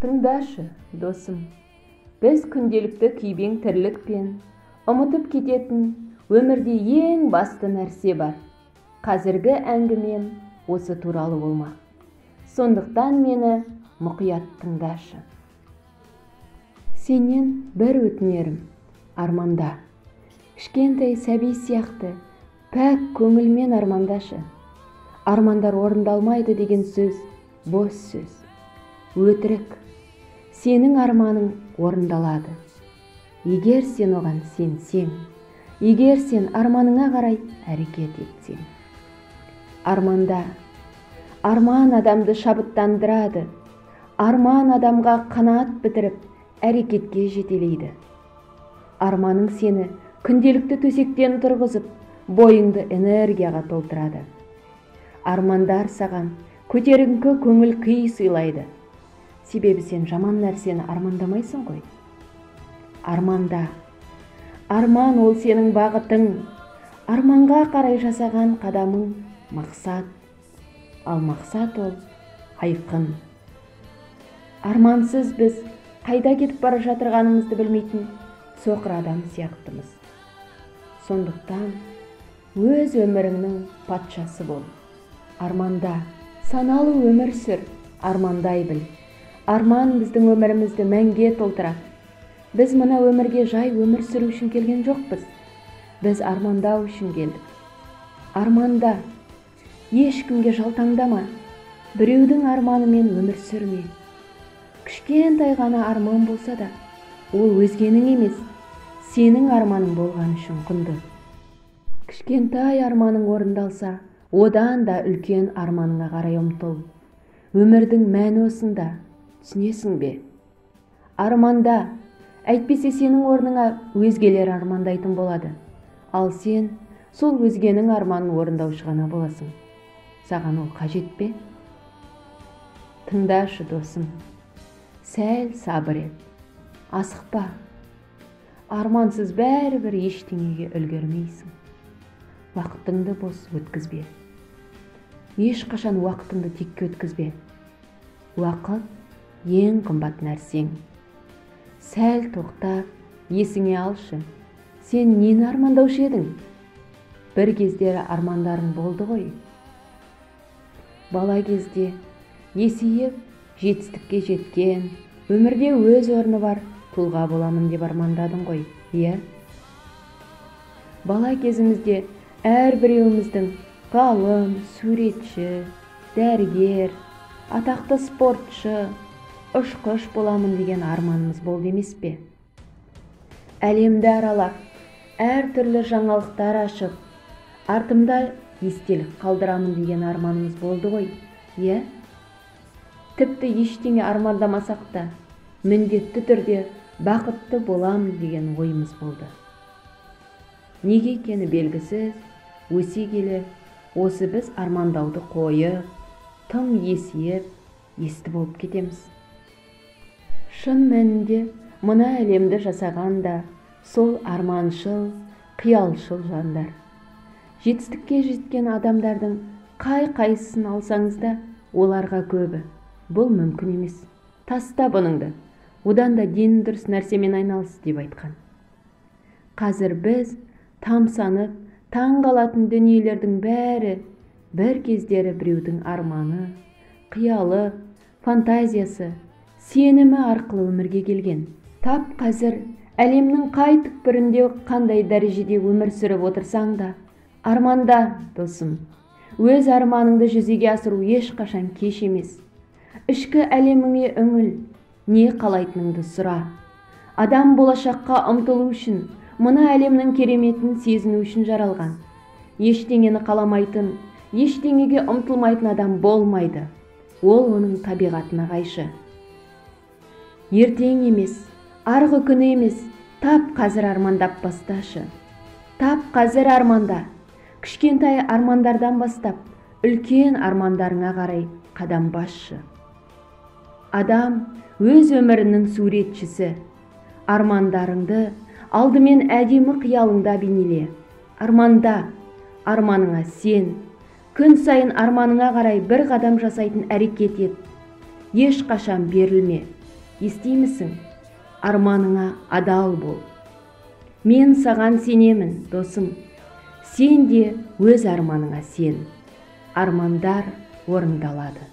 Тыңдашы, досым, біз күнделікті күйбең тірлікпен ұмытып кететін өмірде ең басты нәрсе бар. Қазіргі әңгімем осы туралы болмақ. Сондықтан мені мұқият тыңдашы. Сенен бір өтінерім, арманда. Кішкентай сәби сияқты пәк көңілмен армандашы. Армандар орындалмайды деген сөз бос сөз. Өтірік. Сенің арманың орындалады. Егер сен оған сенсең, егер сен арманыңа қарай әрекет етсең. Арманда. Арман адамды шабыттандырады. Арман адамға қанат бітіріп, әрекетке жетелейді. Арманың сені күнделікті төсектен тұрғызып, бойыңды энергияға толтырады. Армандар саған көтеріңкі көңіл күй сыйлайды. Себебі сен жаман нәрсені армандамайсың ғой. Арманда. Арман ол сенің бағытың. Арманға қарай жасаған қадамың мақсат. Ал мақсат ол айқын. Армансыз біз қайда кетіп бара жатырғанымызды білмейтін соқыр адам сияқтымыз. Сондықтан өз өміріңнің патшасы бол. Арманда. Саналы өмір сүр, армандай біл. Арман біздің өмірімізді мәңге толтырады. Біз мына өмірге жай өмір сүру үшін келген жоқпыз. Біз армандау үшін келдік. Арманда. Ешкімге жалтаңдама. Біреудің арманымен өмір сүрме. Кішкентай ғана арман болса да, ол өзгенің емес, сенің арманың болған үшін құнды. Кішкентай арманың орындалса, одан да үлкен арманыңа қарай ұмтыл. Өмірдің мәні осында, түсінесің бе? Арманда, әйтпесе сенің орныңа өзгелер армандайтын болады. Ал сен сол өзгенің арманын орындаушы ғана боласың. Саған ол қажет пе? Тыңдашы, досым. Сәл сабыр ет. Асықпа. Армансыз бәрібір ештеңеге үлгермейсің. Уақытыңды бос өткізбе. Ешқашан уақытыңды текке өткізбе. Уақыт ең қымбат нәрсең. Сәл тоқтап, есіңе алшы. Сен нені армандаушы едің? Бір кездері армандарың болды ғой. Бала кезде есейіп, жетістікке жеткен, өмірде өз орны бар тұлға боламын деп армандадың ғой, иә? Бала кезімізде әрбіреуіміздің ғалым, суретші, дәрігер, атақты спортшы, ұшқыш боламын деген арманымыз болды емес пе? Әлемді аралап, әртүрлі жаңалықтар ашып, артымда естелік қалдырамын деген арманымыз болды ғой, иә? Тіпті ештеңе армандамасақ та, міндетті түрде бақытты боламын деген ойымыз болды. Неге екені белгісіз, өсе келе, осы біз армандауды қойып, тым есейіп, есті болып кетеміз. Шын мәнінде мына әлемді жасаған да сол арманшыл, қиялшыл жандар. Жетістікке жеткен адамдардың қай-қайсысын алсаңыз да, оларға көбі. Бұл мүмкін емес. Таста бұныңды. Одан да дені дұрыс нәрсемен айналыс деп айтқан. Қазір біз тамсанып, таң қалатын дүниелердің бәрі бір кездері біреудің арманы, қиялы, фантазиясы, сенімі арқылы өмірге келген. Тап қазір әлемнің қай түкпірінде қандай дәрежеде өмір сүріп отырсаң да, арманда, досым. Өз арманыңды жүзеге асыру ешқашан кеш емес. Ішкі әлеміңе үңіл, не қалайтыныңды сұра. Адам болашаққа ұмтылу үшін, мына әлемнің кереметін сезіну үшін жаралған. Ештеңені қаламайтын, ештеңеге ұмтылмайтын адам болмайды. Ол оның табиғатына қайшы. Ертең емес, арғы күні емес, тап қазір армандап басташы. Тап қазір арманда. Кішкентай армандардан бастап, үлкен армандарыңа қарай қадам басшы. Адам өз өмірінің суретшісі. Армандарыңды алдымен әдемі қиялыңда бейнеле. Арманда, арманыңа сен. Күн сайын арманыңа қарай бір қадам жасайтын әрекет ет. Ешқашан берілме. естимісің? Арманыңа адал бол. Мен саған сенемін, досым. Сен де өз арманыңа сен. Армандар орындалады.